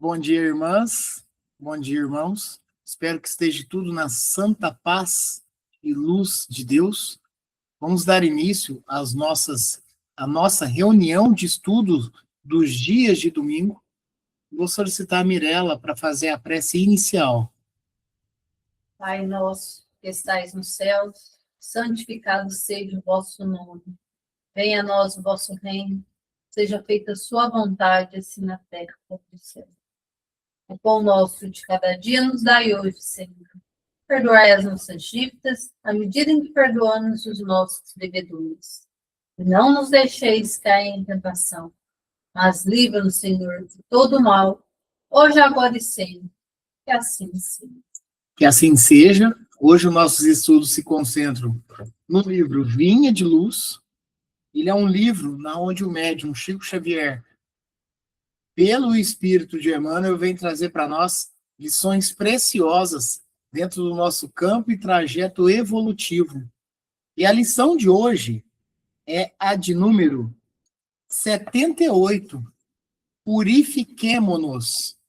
Bom dia, irmãs. Bom dia, irmãos. Espero que esteja tudo na santa paz e luz de Deus. Vamos dar início à nossa reunião de estudo dos dias de domingo. Vou solicitar a Mirella para fazer a prece inicial. Pai nosso, que estais nos céus, santificado seja o vosso nome. Venha a nós o vosso reino, seja feita a sua vontade, assim na terra como no céu. O pão nosso de cada dia nos dai hoje, Senhor. Perdoai as nossas dívidas, à medida em que perdoamos os nossos devedores. E não nos deixeis cair em tentação, mas livra-nos, Senhor, de todo mal, hoje, agora e sempre. Que assim seja. Que assim seja. Hoje os nossos estudos se concentram no livro Vinha de Luz. Ele é um livro onde o médium Chico Xavier, pelo Espírito de Emmanuel, vem trazer para nós lições preciosas dentro do nosso campo e trajeto evolutivo. E a lição de hoje é a de número 78. Purifiquemo-nos.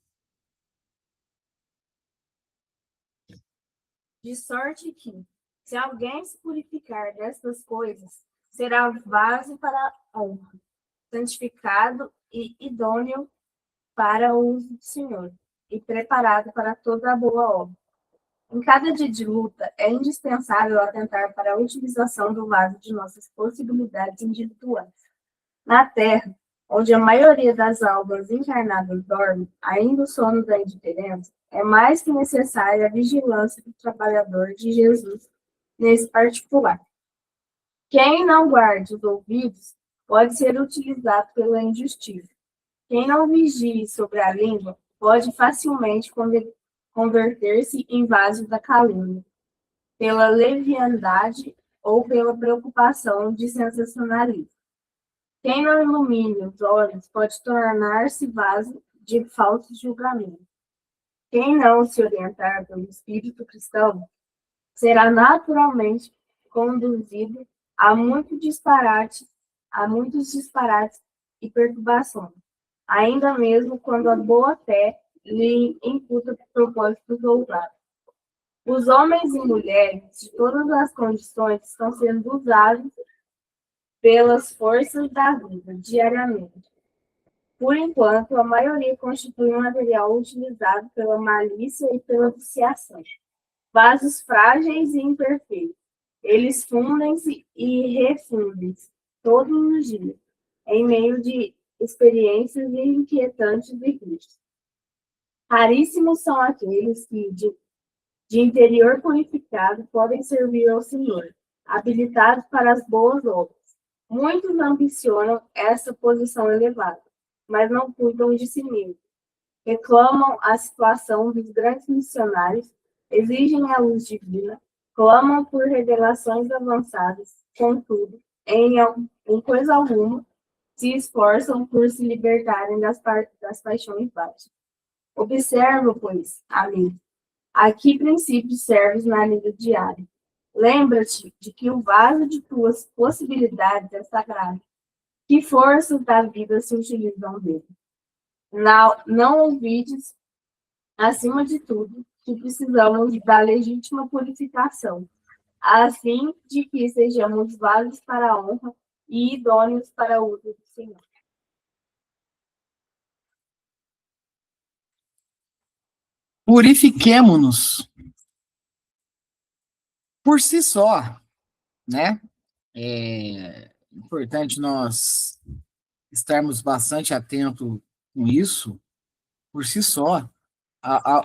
De sorte que, se alguém se purificar destas coisas, será vaso para a honra, santificado e idôneo para o uso do Senhor, e preparado para toda a boa obra. Em cada dia de luta, é indispensável atentar para a utilização do vaso de nossas possibilidades individuais. Na Terra, onde a maioria das almas encarnadas dorme, ainda o sono da indiferença, é mais que necessária a vigilância do trabalhador de Jesus nesse particular. Quem não guarde os ouvidos pode ser utilizado pela injustiça. Quem não vigie sobre a língua pode facilmente converter-se em vaso da calúnia, pela leviandade ou pela preocupação de sensacionalismo. Quem não ilumine os olhos pode tornar-se vaso de falso julgamento. Quem não se orientar pelo espírito cristão será naturalmente conduzido a muitos disparates e perturbações, ainda mesmo quando a boa-fé lhe imputa propósitos ousados. Os homens e mulheres de todas as condições estão sendo usados pelas forças da vida diariamente. Por enquanto, a maioria constitui um material utilizado pela malícia e pela viciação. Vasos frágeis e imperfeitos. Eles fundem-se e refundem-se todos os dias, em meio de experiências inquietantes e tristes. Raríssimos são aqueles que, de interior purificado, podem servir ao Senhor, habilitados para as boas obras. Muitos ambicionam essa posição elevada, mas não cuidam de si mesmos. Reclamam a situação dos grandes missionários, exigem a luz divina, clamam por revelações avançadas, contudo, em coisa alguma, se esforçam por se libertarem das paixões baixas. Observa, pois, amigo, a que princípios serves na vida diária. Lembra-te de que o vaso de tuas possibilidades é sagrado. Que forças da vida se utilizam dele? Não ouvides, acima de tudo, que precisamos da legítima purificação, a fim de que sejamos vasos para a honra e idôneos para o uso do Senhor. Purifiquemo-nos. Por si só, né? É importante nós estarmos bastante atentos com isso. Por si só,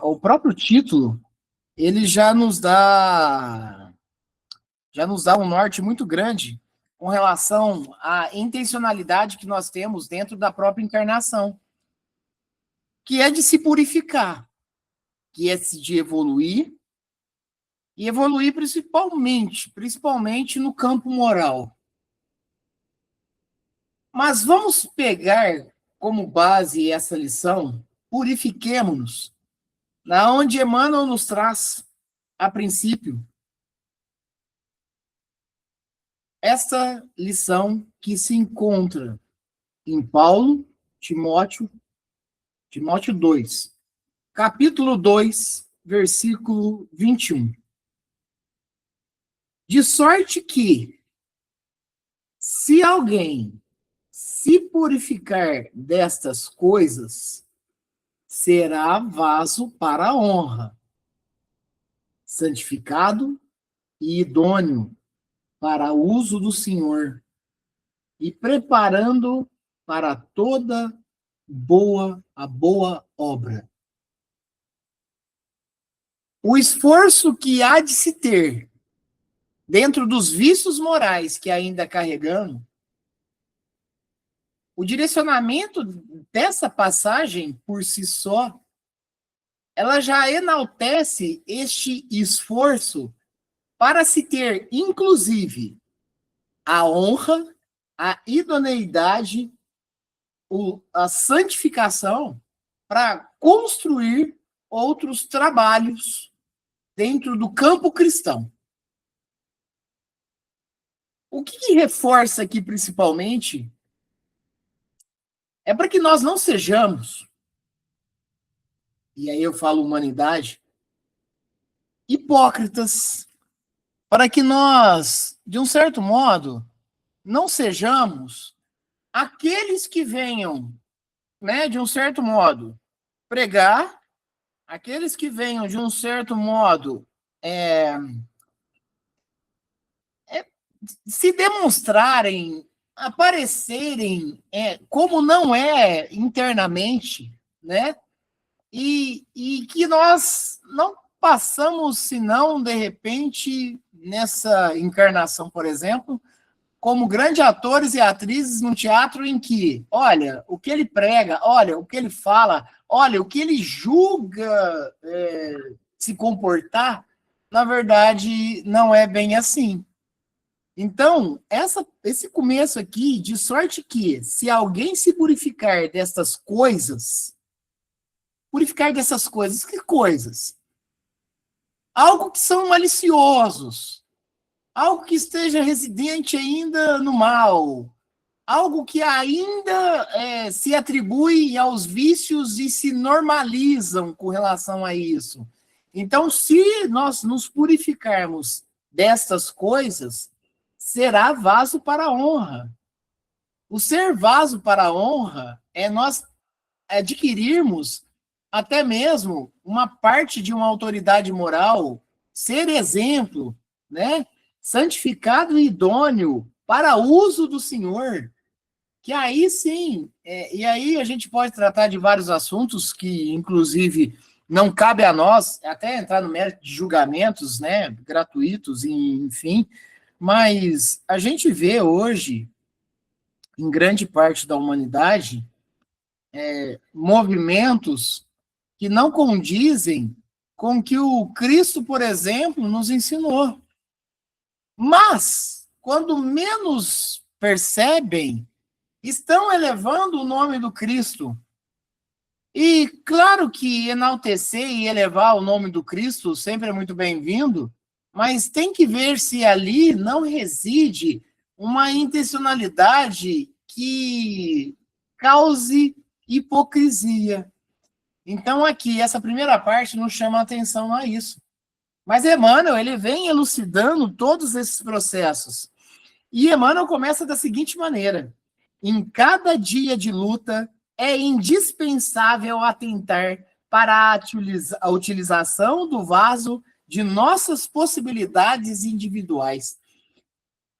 o próprio título, ele já nos dá um norte muito grande com relação à intencionalidade que nós temos dentro da própria encarnação, que é de se purificar, que é de evoluir, e evoluir principalmente no campo moral. Mas vamos pegar como base essa lição, purifiquemo-nos, na onde Emmanuel nos traz, a princípio, essa lição que se encontra em Paulo, Timóteo Timóteo 2, capítulo 2, versículo 21. De sorte que, se alguém se purificar destas coisas, será vaso para a honra, santificado e idôneo para o uso do Senhor, e preparando para toda a boa obra. O esforço que há de se ter dentro dos vícios morais que ainda carregamos, o direcionamento dessa passagem por si só, ela já enaltece este esforço para se ter, inclusive, a honra, a idoneidade, a santificação para construir outros trabalhos dentro do campo cristão. O que reforça aqui, principalmente, é para que nós não sejamos, e aí eu falo humanidade, hipócritas, para que nós, de um certo modo, não sejamos aqueles que venham, né, de um certo modo, pregar, aqueles que venham, de um certo modo, se demonstrarem, aparecerem como não é internamente, né? E que nós não passamos, senão, de repente, nessa encarnação, por exemplo, como grandes atores e atrizes num teatro em que, olha, o que ele prega, olha, o que ele fala, olha, o que ele julga se comportar, na verdade, não é bem assim. Então, esse começo aqui, de sorte que, se alguém se purificar dessas coisas, que coisas? Algo que são maliciosos, algo que esteja residente ainda no mal, algo que ainda se atribui aos vícios e se normalizam com relação a isso. Então, se nós nos purificarmos destas coisas, será vaso para a honra. O ser vaso para a honra é nós adquirirmos até mesmo uma parte de uma autoridade moral, ser exemplo, né? Santificado e idôneo para uso do Senhor, que aí sim, e aí a gente pode tratar de vários assuntos que, inclusive, não cabe a nós até entrar no mérito de julgamentos, né, gratuitos, enfim, mas a gente vê hoje, em grande parte da humanidade, movimentos que não condizem com o que o Cristo, por exemplo, nos ensinou. Mas, quando menos percebem, estão elevando o nome do Cristo. E claro que enaltecer e elevar o nome do Cristo sempre é muito bem-vindo, mas tem que ver se ali não reside uma intencionalidade que cause hipocrisia. Então, aqui, essa primeira parte nos chama a atenção a isso. Mas Emmanuel, ele vem elucidando todos esses processos. E Emmanuel começa da seguinte maneira: em cada dia de luta, é indispensável atentar para a utilização do vaso de nossas possibilidades individuais.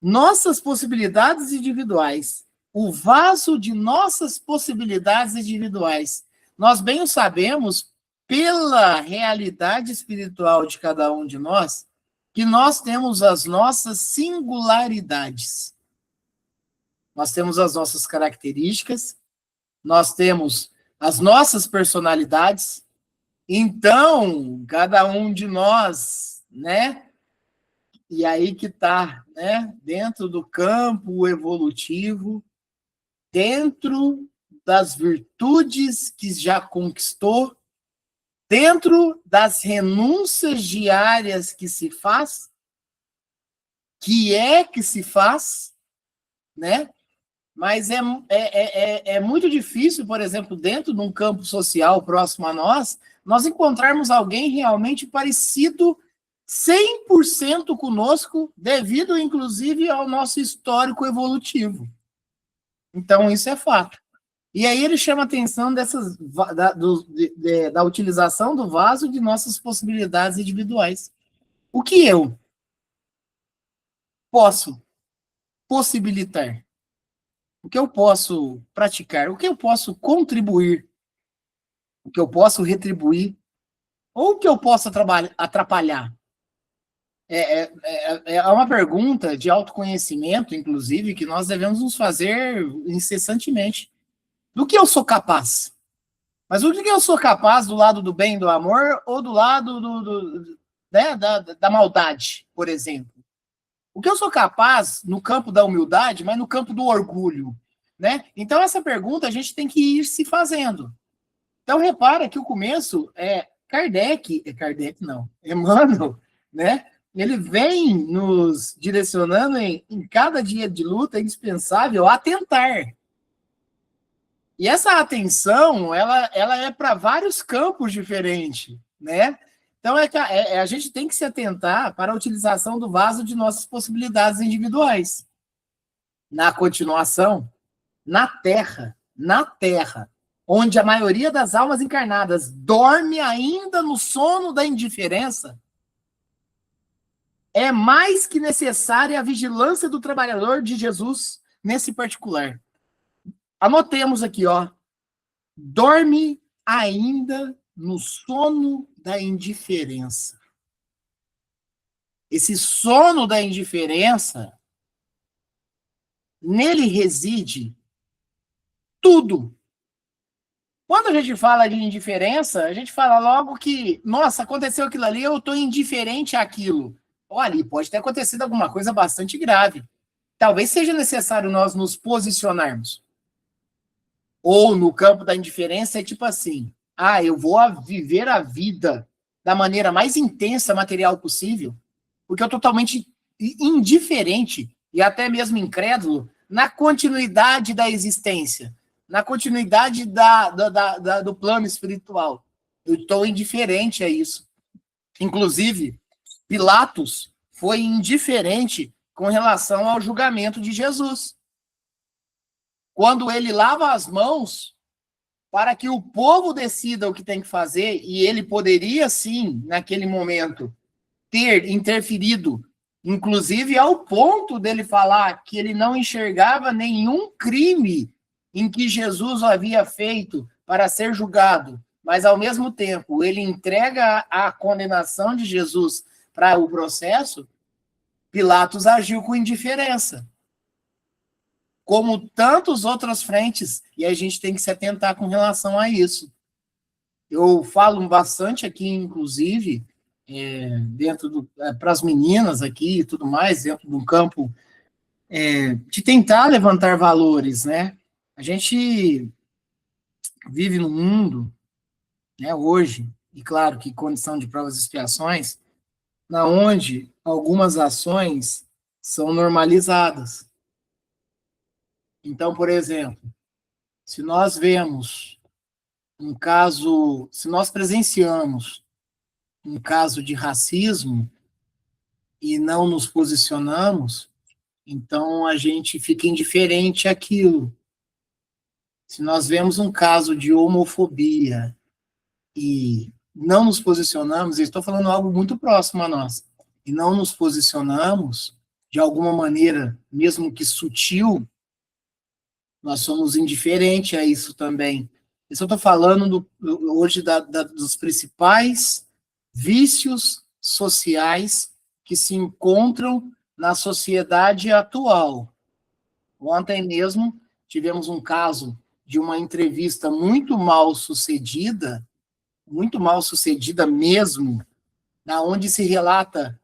Nossas possibilidades individuais. O vaso de nossas possibilidades individuais. Nós bem o sabemos, pela realidade espiritual de cada um de nós, que nós temos as nossas singularidades. Nós temos as nossas características, nós temos as nossas personalidades. Então, cada um de nós, né? E aí que está, né? Dentro do campo evolutivo, dentro das virtudes que já conquistou, dentro das renúncias diárias que se faz, que se faz, né? mas é muito difícil, por exemplo, dentro de um campo social próximo a nós encontrarmos alguém realmente parecido 100% conosco, devido, inclusive, ao nosso histórico evolutivo. Então, isso é fato. E aí ele chama a atenção da utilização do vaso de nossas possibilidades individuais. O que eu posso possibilitar? O que eu posso praticar? O que eu posso contribuir? O que eu posso retribuir? Ou o que eu posso atrapalhar? É uma pergunta de autoconhecimento, inclusive, que nós devemos nos fazer incessantemente. Do que eu sou capaz? Mas o que eu sou capaz do lado do bem e do amor ou do lado né, da maldade, por exemplo? O que eu sou capaz no campo da humildade, mas no campo do orgulho? Né? Então, essa pergunta a gente tem que ir se fazendo. Então, repara que o começo Emmanuel, né? Ele vem nos direcionando em cada dia de luta é indispensável atentar. E essa atenção, ela é para vários campos diferentes, né? Então, a gente tem que se atentar para a utilização do vaso de nossas possibilidades individuais. Na continuação, na Terra, onde a maioria das almas encarnadas dorme ainda no sono da indiferença, é mais que necessária a vigilância do trabalhador de Jesus nesse particular. Anotemos aqui, ó. Dorme ainda no sono da indiferença. Esse sono da indiferença, nele reside tudo. Quando a gente fala de indiferença, a gente fala logo que, nossa, aconteceu aquilo ali, eu estou indiferente àquilo. Olha, pode ter acontecido alguma coisa bastante grave. Talvez seja necessário nós nos posicionarmos. Ou no campo da indiferença é tipo assim, eu vou viver a vida da maneira mais intensa material possível, porque eu estou totalmente indiferente e até mesmo incrédulo na continuidade da existência, na continuidade do plano espiritual. Eu estou indiferente a isso. Inclusive, Pilatos foi indiferente com relação ao julgamento de Jesus. Quando ele lava as mãos para que o povo decida o que tem que fazer, e ele poderia, sim, naquele momento, ter interferido, inclusive ao ponto dele falar que ele não enxergava nenhum crime em que Jesus havia feito para ser julgado, mas, ao mesmo tempo, ele entrega a condenação de Jesus para o processo, Pilatos agiu com indiferença. Como tantas outras frentes, e a gente tem que se atentar com relação a isso. Eu falo bastante aqui, inclusive, para as meninas aqui e tudo mais, dentro de um campo de tentar levantar valores, né? A gente vive num mundo, né, hoje, e claro que condição de provas e expiações, na onde algumas ações são normalizadas. Então, por exemplo, se nós vemos um caso, se nós presenciamos um caso de racismo e não nos posicionamos, então a gente fica indiferente àquilo. Se nós vemos um caso de homofobia e não nos posicionamos, eu estou falando algo muito próximo a nós, e não nos posicionamos, de alguma maneira, mesmo que sutil, nós somos indiferentes a isso também. Isso eu estou falando hoje dos principais vícios sociais que se encontram na sociedade atual. Ontem mesmo tivemos um caso de uma entrevista muito mal sucedida mesmo, na onde se relata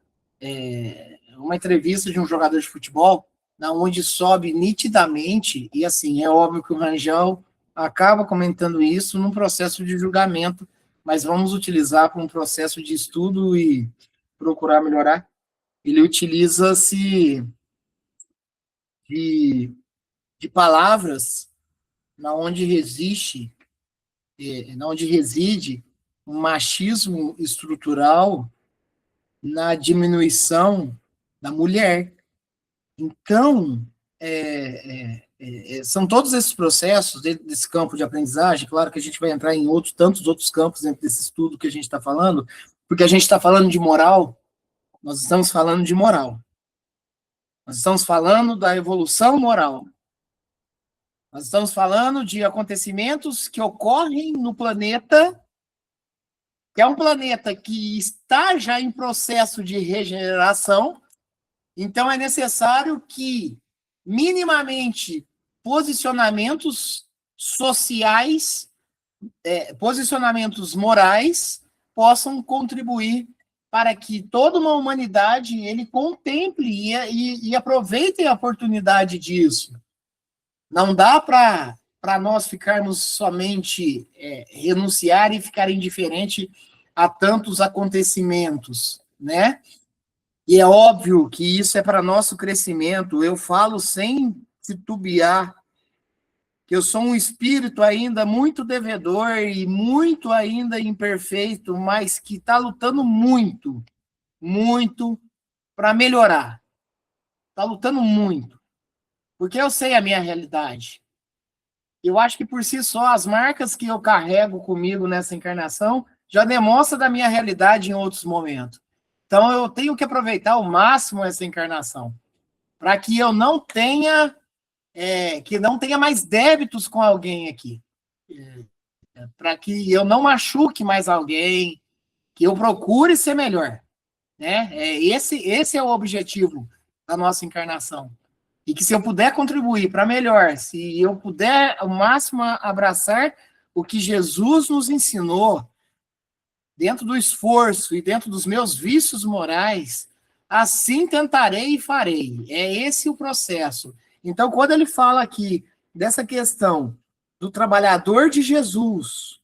uma entrevista de um jogador de futebol, na onde sobe nitidamente, e assim, é óbvio que o Rangel acaba comentando isso num processo de julgamento, mas vamos utilizar para um processo de estudo e procurar melhorar. Ele utiliza-se de de palavras na onde reside um machismo estrutural na diminuição da mulher. Então, são todos esses processos dentro desse campo de aprendizagem. Claro que a gente vai entrar em tantos outros campos dentro desse estudo que a gente está falando, porque a gente está falando de moral, nós estamos falando de moral. Nós estamos falando da evolução moral. Nós estamos falando de acontecimentos que ocorrem no planeta, que é um planeta que está já em processo de regeneração. Então, é necessário que, minimamente, posicionamentos sociais, posicionamentos morais, possam contribuir para que toda uma humanidade ele contemple e aproveite a oportunidade disso. Não dá para nós ficarmos somente renunciar e ficar indiferente a tantos acontecimentos, né? E é óbvio que isso é para nosso crescimento. Eu falo sem titubear, que eu sou um espírito ainda muito devedor e muito ainda imperfeito, mas que está lutando muito, muito para melhorar. Está lutando muito. Porque eu sei a minha realidade. Eu acho que por si só, as marcas que eu carrego comigo nessa encarnação já demonstram da minha realidade em outros momentos. Então, eu tenho que aproveitar ao máximo essa encarnação, para que eu não tenha, mais débitos com alguém aqui, para que eu não machuque mais alguém, que eu procure ser melhor, né? Esse é o objetivo da nossa encarnação. E que se eu puder contribuir para melhor, se eu puder ao máximo abraçar o que Jesus nos ensinou, dentro do esforço e dentro dos meus vícios morais, assim tentarei e farei. É esse o processo. Então, quando ele fala aqui dessa questão do trabalhador de Jesus,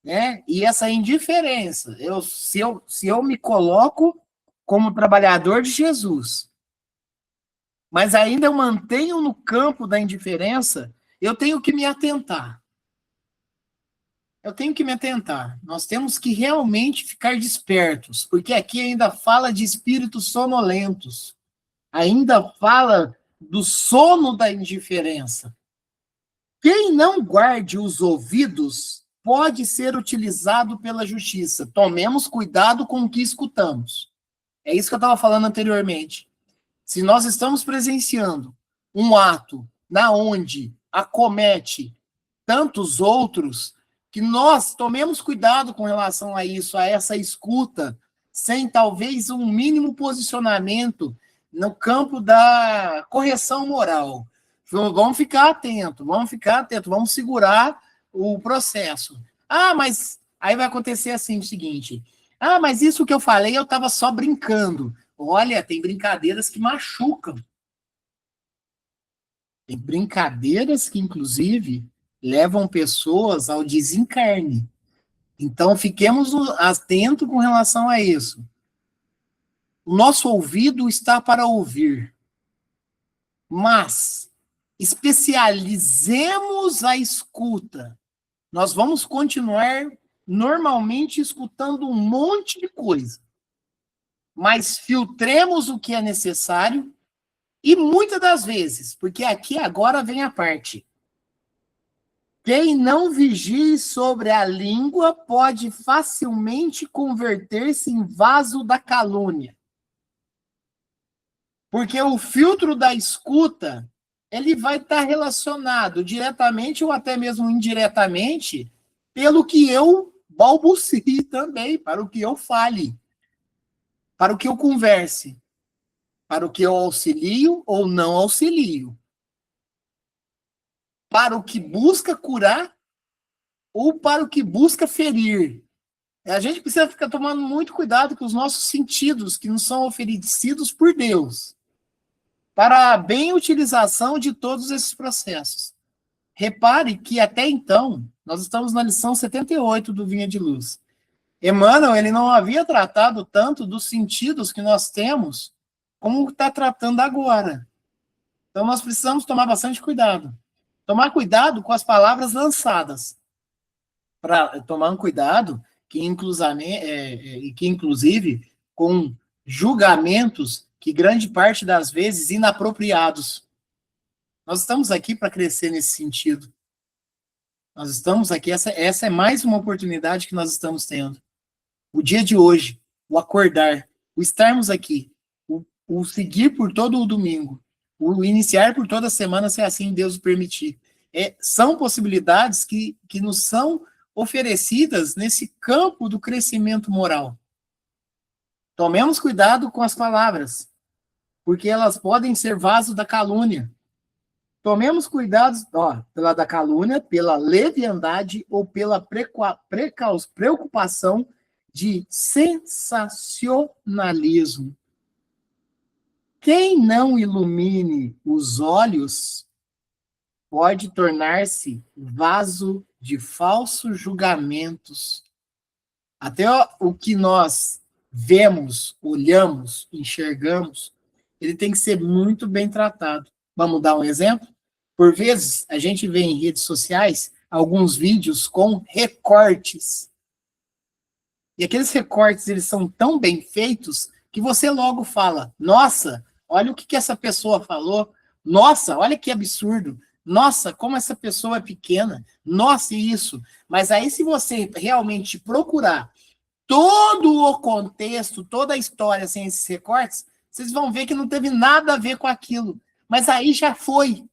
né, e essa indiferença, se eu me coloco como trabalhador de Jesus, mas ainda eu mantenho no campo da indiferença, eu tenho que me atentar. Eu tenho que me atentar. Nós temos que realmente ficar despertos, porque aqui ainda fala de espíritos sonolentos. Ainda fala do sono da indiferença. Quem não guarde os ouvidos pode ser utilizado pela justiça. Tomemos cuidado com o que escutamos. É isso que eu estava falando anteriormente. Se nós estamos presenciando um ato na onde acomete tantos outros, que nós tomemos cuidado com relação a isso, a essa escuta, sem talvez um mínimo posicionamento no campo da correção moral. Vamos ficar atentos, vamos segurar o processo. Mas aí vai acontecer assim o seguinte, mas isso que eu falei eu estava só brincando. Olha, tem brincadeiras que machucam. Tem brincadeiras que, inclusive, levam pessoas ao desencarne. Então, fiquemos atentos com relação a isso. O nosso ouvido está para ouvir, mas especializemos a escuta. Nós vamos continuar normalmente escutando um monte de coisa, mas filtremos o que é necessário e muitas das vezes, porque aqui agora vem a parte. Quem não vigie sobre a língua pode facilmente converter-se em vaso da calúnia. Porque o filtro da escuta, ele vai estar relacionado diretamente ou até mesmo indiretamente pelo que eu balbucie também, para o que eu fale, para o que eu converse, para o que eu auxilio ou não auxilio, para o que busca curar ou para o que busca ferir. A gente precisa ficar tomando muito cuidado com os nossos sentidos, que nos são oferecidos por Deus, para a bem utilização de todos esses processos. Repare que até então, nós estamos na lição 78 do Vinha de Luz. Emmanuel, ele não havia tratado tanto dos sentidos que nós temos como está tratando agora. Então, nós precisamos tomar bastante cuidado. Tomar cuidado com as palavras lançadas. Para tomar um cuidado que, inclusive, com julgamentos que grande parte das vezes inapropriados. Nós estamos aqui para crescer nesse sentido. Nós estamos aqui, essa é mais uma oportunidade que nós estamos tendo. O dia de hoje, o acordar, o estarmos aqui, o seguir por todo o domingo, o iniciar por toda a semana, se assim Deus o permitir. São possibilidades que nos são oferecidas nesse campo do crescimento moral. Tomemos cuidado com as palavras, porque elas podem ser vaso da calúnia. Tomemos cuidado, pela da calúnia, pela leviandade ou pela preocupação de sensacionalismo. Quem não ilumine os olhos pode tornar-se vaso de falsos julgamentos. Até o que nós vemos, olhamos, enxergamos, ele tem que ser muito bem tratado. Vamos dar um exemplo? Por vezes, a gente vê em redes sociais alguns vídeos com recortes. E aqueles recortes, eles são tão bem feitos que você logo fala, nossa, olha o que essa pessoa falou, nossa, olha que absurdo, nossa, como essa pessoa é pequena, nossa, isso. Mas aí, se você realmente procurar todo o contexto, toda a história sem esses recortes, vocês vão ver que não teve nada a ver com aquilo. Mas aí já foi.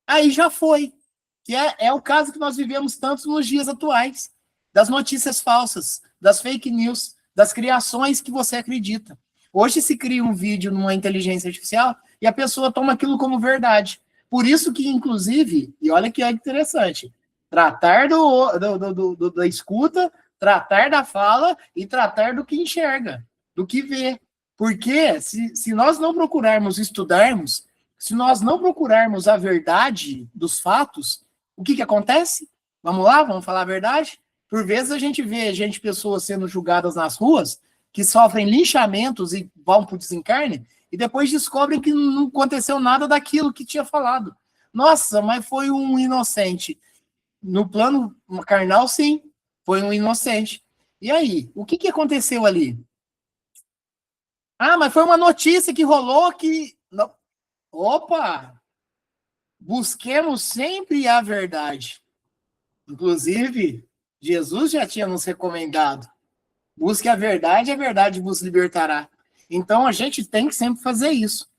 Aí já foi. Que é o caso que nós vivemos tanto nos dias atuais. Das notícias falsas, das fake news, das criações que você acredita. Hoje se cria um vídeo numa inteligência artificial e a pessoa toma aquilo como verdade. Por isso que, inclusive, e olha que é interessante, tratar da escuta, tratar da fala e tratar do que enxerga, do que vê. Porque se nós não procurarmos estudarmos, se nós não procurarmos a verdade dos fatos, o que acontece? Vamos lá, vamos falar a verdade? Por vezes a gente vê pessoas sendo julgadas nas ruas, que sofrem linchamentos e vão para o desencarne, e depois descobrem que não aconteceu nada daquilo que tinha falado. Nossa, mas foi um inocente. No plano carnal, sim, foi um inocente. E aí, o que aconteceu ali? Ah, mas foi uma notícia que rolou que... Não. Opa! Busquemos sempre a verdade. Inclusive, Jesus já tinha nos recomendado. Busque a verdade vos libertará. Então, a gente tem que sempre fazer isso.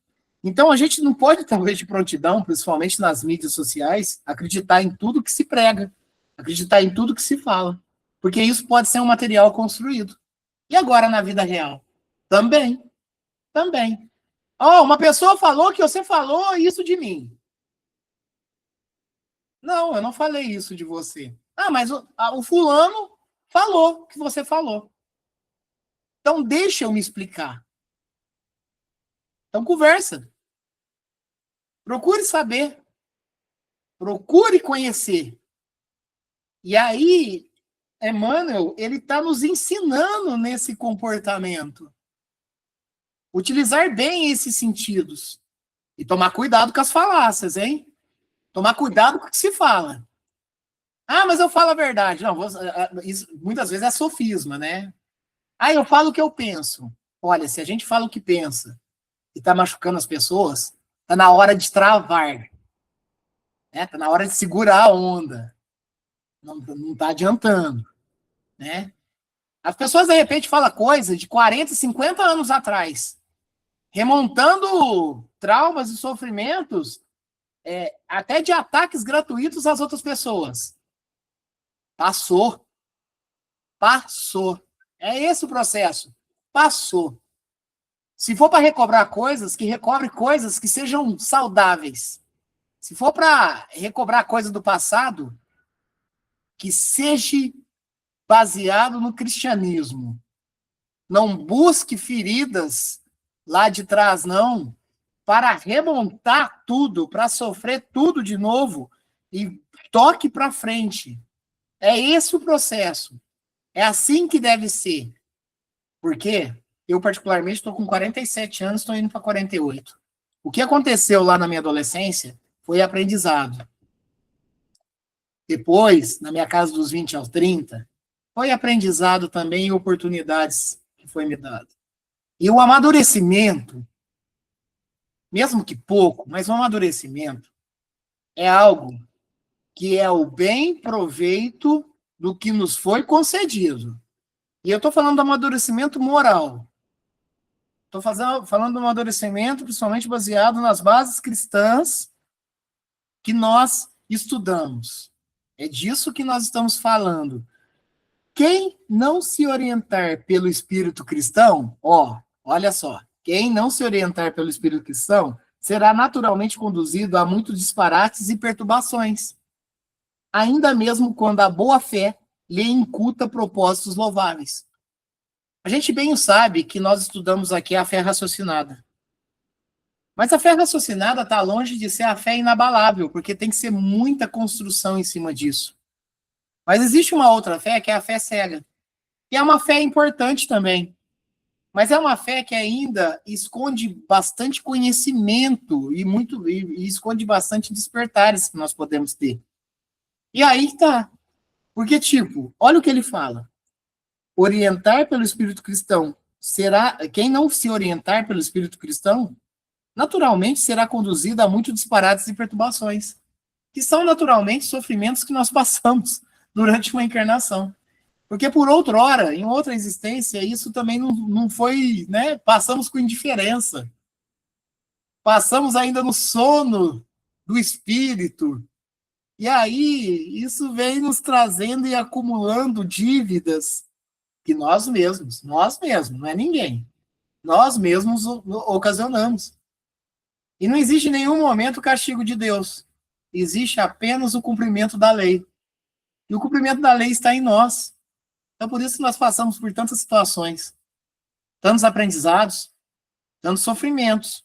Então, a gente não pode, talvez, de prontidão, principalmente nas mídias sociais, acreditar em tudo que se prega, acreditar em tudo que se fala, porque isso pode ser um material construído. E agora, na vida real? Também. Uma pessoa falou que você falou isso de mim. Não, eu não falei isso de você. Ah, mas o fulano falou que você falou. Então, deixa eu me explicar. Então, conversa. Procure saber. Procure conhecer. E aí, Emmanuel, ele está nos ensinando nesse comportamento. Utilizar bem esses sentidos. E tomar cuidado com as falácias, hein? Tomar cuidado com o que se fala. Ah, mas eu falo a verdade. Não, isso muitas vezes é sofisma, né? Ah, eu falo o que eu penso. Olha, se a gente fala o que pensa e está machucando as pessoas, está na hora de travar. Né? Está na hora de segurar a onda. Não está adiantando. Né? As pessoas, de repente, falam coisa de 40, 50 anos atrás, remontando traumas e sofrimentos, até de ataques gratuitos às outras pessoas. Passou. É esse o processo. Passou. Se for para recobrar coisas, que recobre coisas que sejam saudáveis. Se for para recobrar coisas do passado, que seja baseado no cristianismo. Não busque feridas lá de trás, não, para remontar tudo, para sofrer tudo de novo e toque para frente. É esse o processo. É assim que deve ser. Por quê? Eu, particularmente, estou com 47 anos, estou indo para 48. O que aconteceu lá na minha adolescência foi aprendizado. Depois, na minha casa dos 20 aos 30, foi aprendizado também e oportunidades que foi me dado. E o amadurecimento, mesmo que pouco, mas o amadurecimento é algo que é o bem proveito do que nos foi concedido. E eu estou falando do amadurecimento moral. Estou falando do amadurecimento principalmente baseado nas bases cristãs que nós estudamos. É disso que nós estamos falando. Quem não se orientar pelo espírito cristão, olha só, quem não se orientar pelo espírito cristão será naturalmente conduzido a muitos disparates e perturbações, ainda mesmo quando a boa-fé lhe incuta propósitos louváveis. A gente bem sabe que nós estudamos aqui a fé raciocinada. Mas a fé raciocinada está longe de ser a fé inabalável, porque tem que ser muita construção em cima disso. Mas existe uma outra fé, que é a fé cega. E é uma fé importante também. Mas é uma fé que ainda esconde bastante conhecimento e esconde bastante despertares que nós podemos ter. E aí tá. Porque, olha o que ele fala. Orientar pelo espírito cristão será... Quem não se orientar pelo espírito cristão, naturalmente será conduzido a muitos disparates e perturbações, que são naturalmente sofrimentos que nós passamos durante uma encarnação. Porque por outrora, em outra existência, isso também não foi, né? Passamos com indiferença. Passamos ainda no sono do espírito. E aí, isso vem nos trazendo e acumulando dívidas que nós mesmos, não é ninguém, nós mesmos ocasionamos. E não existe em nenhum momento o castigo de Deus. Existe apenas o cumprimento da lei. E o cumprimento da lei está em nós. Então, por isso que nós passamos por tantas situações, tantos aprendizados, tantos sofrimentos.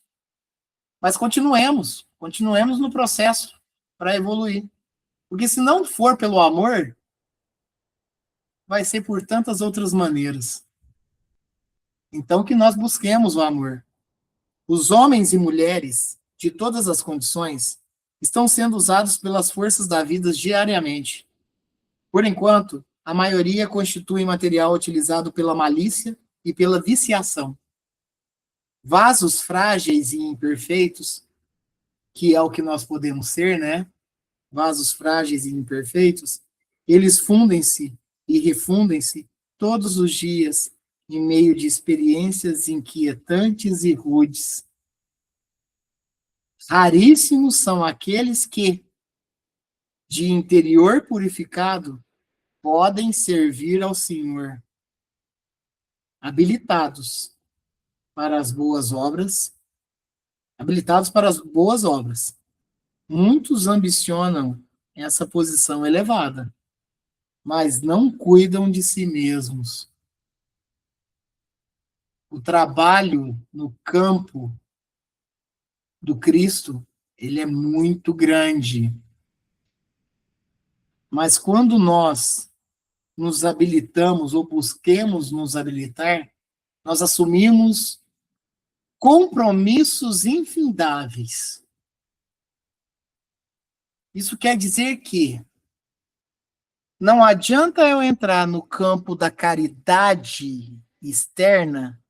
Mas continuemos no processo para evoluir. Porque se não for pelo amor, vai ser por tantas outras maneiras. Então, que nós busquemos o amor. Os homens e mulheres de todas as condições estão sendo usados pelas forças da vida diariamente. Por enquanto, a maioria constitui material utilizado pela malícia e pela viciação. Vasos frágeis e imperfeitos, que é o que nós podemos ser, né? Vasos frágeis e imperfeitos, eles fundem-se e refundem-se todos os dias em meio de experiências inquietantes e rudes. Raríssimos são aqueles que, de interior purificado, podem servir ao Senhor, habilitados para as boas obras. Muitos ambicionam essa posição elevada, mas não cuidam de si mesmos. O trabalho no campo do Cristo, ele é muito grande. Mas quando nós nos habilitamos ou busquemos nos habilitar, nós assumimos compromissos infindáveis. Isso quer dizer que não adianta eu entrar no campo da caridade externa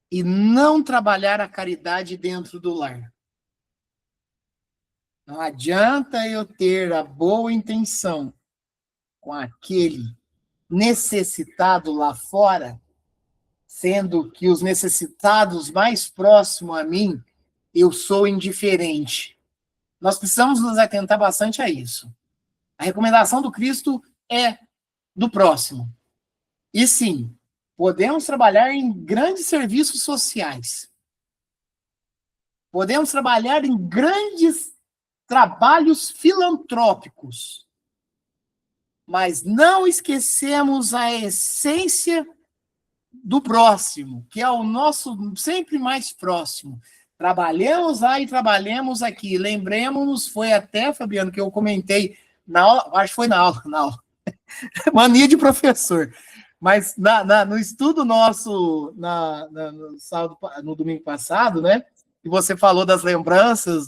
e não trabalhar a caridade dentro do lar. Não adianta eu ter a boa intenção com aquele necessitado lá fora, sendo que os necessitados mais próximos a mim, eu sou indiferente. Nós precisamos nos atentar bastante a isso. A recomendação do Cristo é do próximo. E sim, podemos trabalhar em grandes serviços sociais. Podemos trabalhar em grandes trabalhos filantrópicos. Mas não esquecemos a essência do próximo, que é o nosso sempre mais próximo. Trabalhemos lá e trabalhemos aqui. Lembremos-nos, foi até, Fabiano, que eu comentei na aula, acho que foi na aula. Mania de professor. Mas no estudo nosso no domingo passado, né? que você falou das lembranças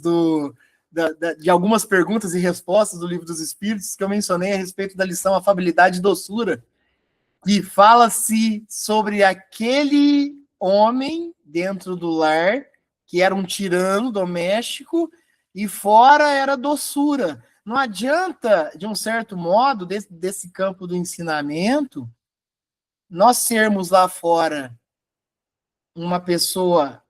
de algumas perguntas e respostas do Livro dos Espíritos, que eu mencionei a respeito da lição Afabilidade e Doçura, que fala-se sobre aquele homem dentro do lar, que era um tirano doméstico, e fora era doçura. Não adianta, de um certo modo, desse campo do ensinamento, nós sermos lá fora uma pessoa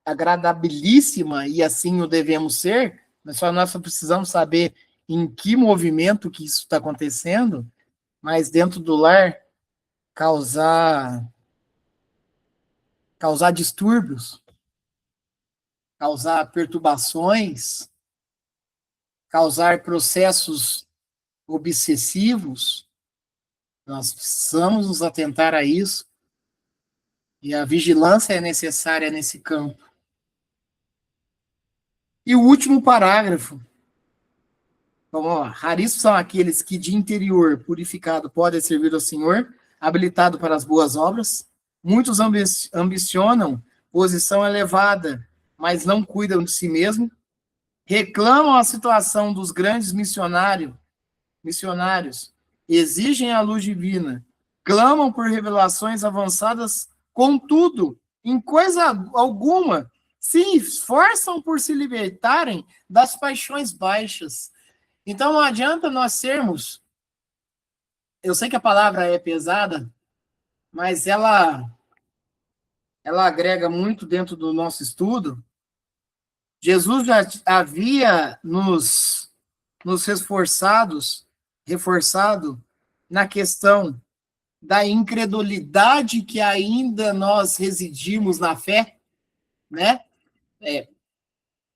agradabilíssima, e assim o devemos ser, mas nós só precisamos saber em que movimento que isso está acontecendo, mas dentro do lar causar distúrbios, causar perturbações, causar processos obsessivos. Nós precisamos nos atentar a isso, e a vigilância é necessária nesse campo. E o último parágrafo. Então, raríssimos são aqueles que de interior purificado podem servir ao Senhor, habilitado para as boas obras. Muitos ambicionam posição elevada, mas não cuidam de si mesmo. Reclamam a situação dos grandes missionários, exigem a luz divina, clamam por revelações avançadas, contudo, em coisa alguma, se esforçam por se libertarem das paixões baixas. Então não adianta nós sermos, eu sei que a palavra é pesada, mas ela agrega muito dentro do nosso estudo. Jesus já havia nos reforçado na questão da incredulidade que ainda nós residimos na fé, né?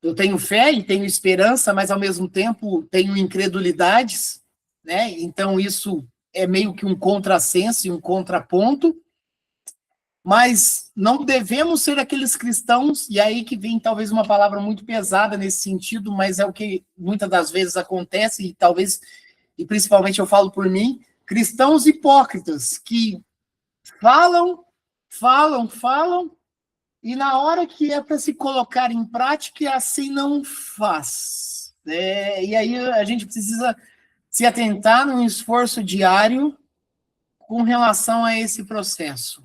Eu tenho fé e tenho esperança, mas ao mesmo tempo tenho incredulidades, né? Então isso é meio que um contrassenso e um contraponto, mas não devemos ser aqueles cristãos, e aí que vem talvez uma palavra muito pesada nesse sentido, mas é o que muitas das vezes acontece, e talvez, e principalmente eu falo por mim, cristãos hipócritas, que falam, e na hora que é para se colocar em prática, assim não faz. E aí a gente precisa se atentar num esforço diário com relação a esse processo.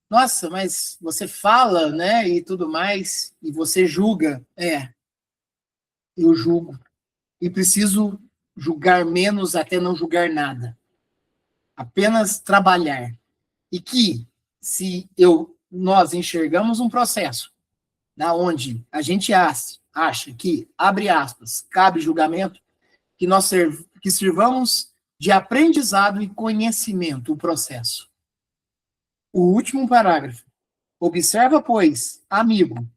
Nossa, mas você fala, né, e tudo mais, e você julga. Eu julgo. E preciso julgar menos até não julgar nada. Apenas trabalhar. E que, se nós enxergamos um processo na onde a gente acha que, abre aspas, cabe julgamento, que nós que sirvamos de aprendizado e conhecimento o processo. O último parágrafo. Observa, pois, amigo,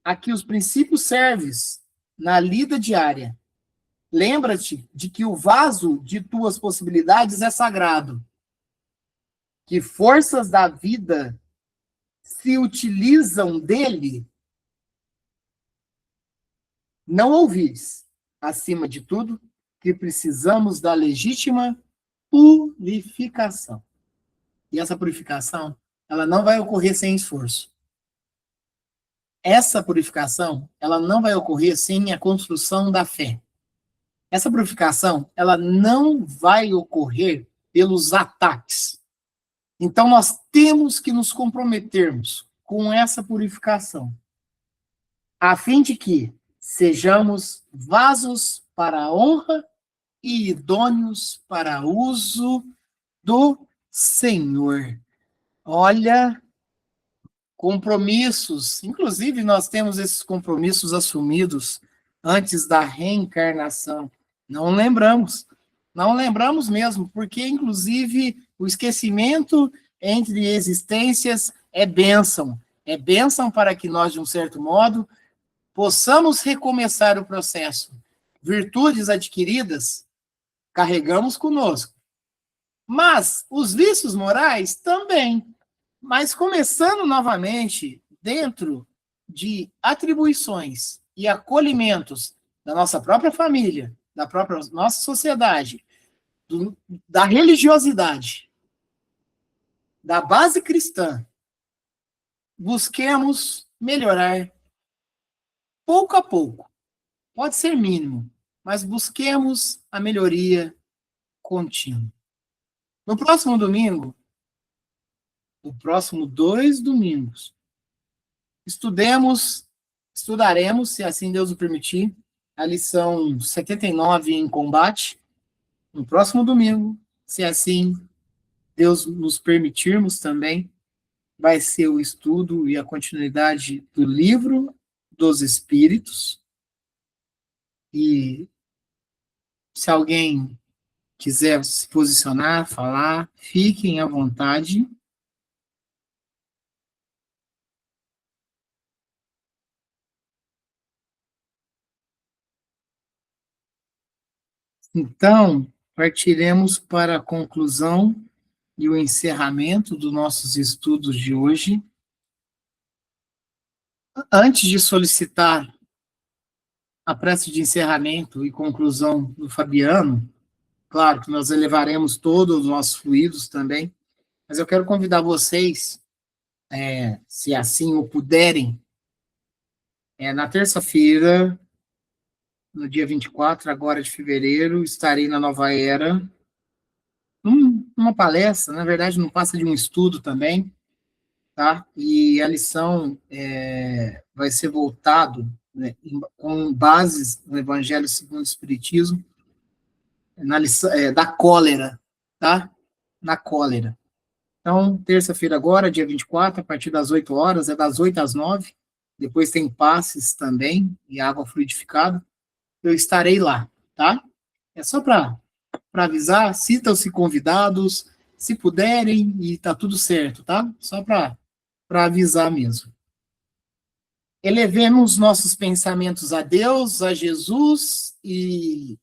aqui os princípios serves na lida diária. Lembra-te de que o vaso de tuas possibilidades é sagrado, que forças da vida se utilizam dele. Não ouvis, acima de tudo, que precisamos da legítima purificação. E essa purificação, ela não vai ocorrer sem esforço. Essa purificação, ela não vai ocorrer sem a construção da fé. Essa purificação, ela não vai ocorrer pelos ataques. Então, nós temos que nos comprometermos com essa purificação, a fim de que sejamos vasos para a honra e idôneos para uso do Senhor. Olha, compromissos. Inclusive, nós temos esses compromissos assumidos antes da reencarnação. Não lembramos mesmo, porque, inclusive, o esquecimento entre existências é bênção. É bênção para que nós, de um certo modo, possamos recomeçar o processo. Virtudes adquiridas, carregamos conosco. Mas os vícios morais também. Mas começando novamente dentro de atribuições e acolhimentos da nossa própria família, da própria nossa sociedade, da religiosidade, da base cristã, busquemos melhorar pouco a pouco. Pode ser mínimo, mas busquemos a melhoria contínua. No próximo domingo, o próximo 2 domingos, estudaremos, se assim Deus o permitir, a lição 79 em combate. No próximo domingo, se assim Deus nos permitirmos também, vai ser o estudo e a continuidade do livro dos Espíritos. E se alguém quiser se posicionar, falar, fiquem à vontade. Então, partiremos para a conclusão e o encerramento dos nossos estudos de hoje. Antes de solicitar a prece de encerramento e conclusão do Fabiano, claro que nós elevaremos todos os nossos fluidos também, mas eu quero convidar vocês, se assim o puderem, na terça-feira, no dia 24 agora de fevereiro, estarei na Nova Era, numa palestra, na verdade não passa de um estudo também, tá? E a lição vai ser voltado, né, com bases no Evangelho segundo o Espiritismo, na lição, da cólera, tá? Na cólera. Então, terça-feira agora, dia 24, a partir das 8 horas, das 8 às 9, depois tem passes também, e água fluidificada, eu estarei lá, tá? É só para avisar, sintam-se convidados, se puderem, e tá tudo certo, tá? Só para avisar mesmo. Elevemos nossos pensamentos a Deus, a Jesus e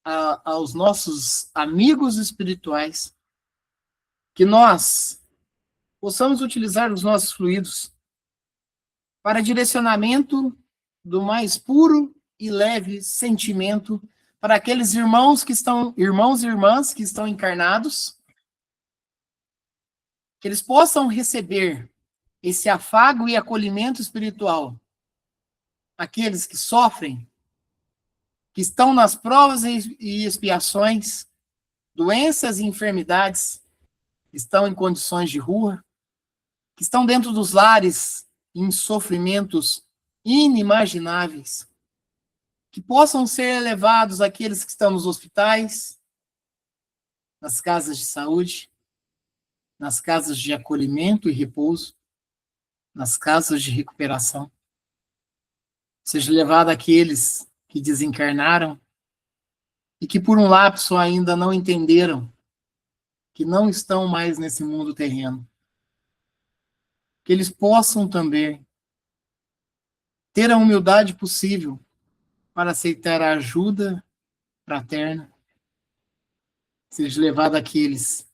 aos nossos amigos espirituais, que nós possamos utilizar os nossos fluidos para direcionamento do mais puro e leve sentimento para aqueles irmãos e irmãs que estão encarnados, que eles possam receber esse afago e acolhimento espiritual. Aqueles que sofrem, que estão nas provas e expiações, doenças e enfermidades, que estão em condições de rua, que estão dentro dos lares em sofrimentos inimagináveis, que possam ser levados aqueles que estão nos hospitais, nas casas de saúde, nas casas de acolhimento e repouso, nas casas de recuperação. Seja levado aqueles que desencarnaram e que por um lapso ainda não entenderam que não estão mais nesse mundo terreno. Que eles possam também ter a humildade possível para aceitar a ajuda fraterna. Seja levado àqueles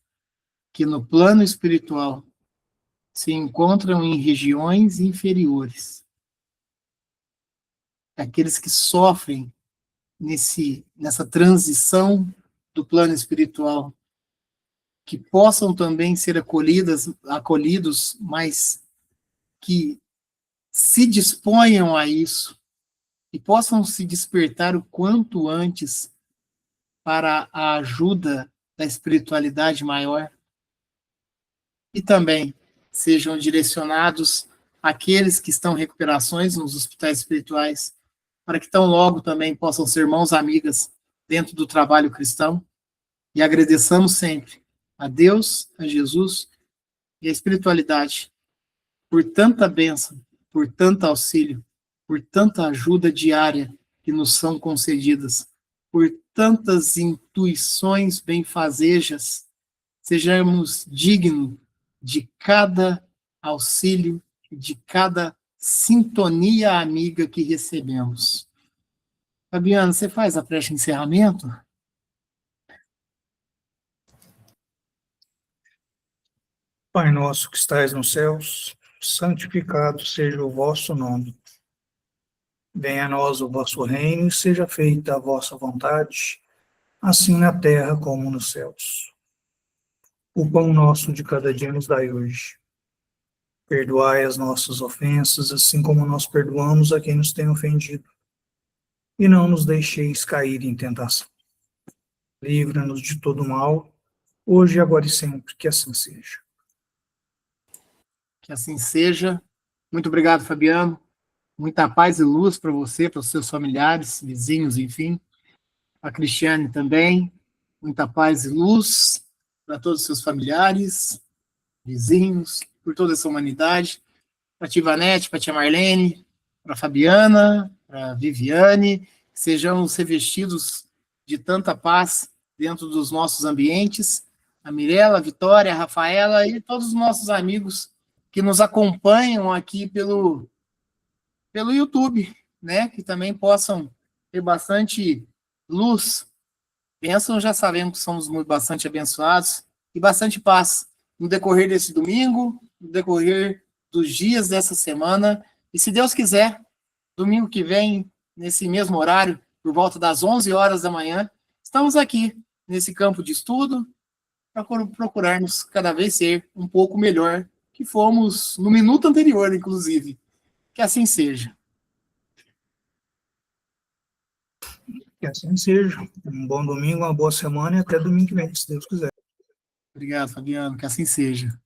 que no plano espiritual se encontram em regiões inferiores. Aqueles que sofrem nessa transição do plano espiritual, que possam também ser acolhidos, mas que se disponham a isso e possam se despertar o quanto antes para a ajuda da espiritualidade maior. E também sejam direcionados àqueles que estão em recuperações nos hospitais espirituais, para que tão logo também possam ser mãos amigas dentro do trabalho cristão. E agradeçamos sempre a Deus, a Jesus e a espiritualidade por tanta bênção, por tanto auxílio, por tanta ajuda diária que nos são concedidas, por tantas intuições benfazejas. Sejamos dignos de cada auxílio, de cada sintonia amiga que recebemos. Fabiano, você faz a prece de encerramento? Pai nosso que estais nos céus, santificado seja o vosso nome. Venha a nós o vosso reino e seja feita a vossa vontade, assim na terra como nos céus. O pão nosso de cada dia nos dai hoje. Perdoai as nossas ofensas, assim como nós perdoamos a quem nos tem ofendido. E não nos deixeis cair em tentação. Livra-nos de todo mal, hoje, agora e sempre, que assim seja. Que assim seja. Muito obrigado, Fabiano. Muita paz e luz para você, para os seus familiares, vizinhos, enfim. A Cristiane também. Muita paz e luz para todos os seus familiares, vizinhos, por toda essa humanidade. Para a tia Ivanete, para a tia Marlene, para a Fabiana, para a Viviane. Que sejamos revestidos de tanta paz dentro dos nossos ambientes. A Mirella, a Vitória, a Rafaela e todos os nossos amigos que nos acompanham aqui pelo YouTube, né? Que também possam ter bastante luz. Bênção, já sabemos que somos bastante abençoados e bastante paz no decorrer desse domingo, no decorrer dos dias dessa semana. E se Deus quiser, domingo que vem, nesse mesmo horário, por volta das 11 horas da manhã, estamos aqui nesse campo de estudo para procurarmos cada vez ser um pouco melhor que fomos no minuto anterior, inclusive. Que assim seja. Que assim seja. Um bom domingo, uma boa semana e até domingo que vem, se Deus quiser. Obrigado, Fabiano. Que assim seja.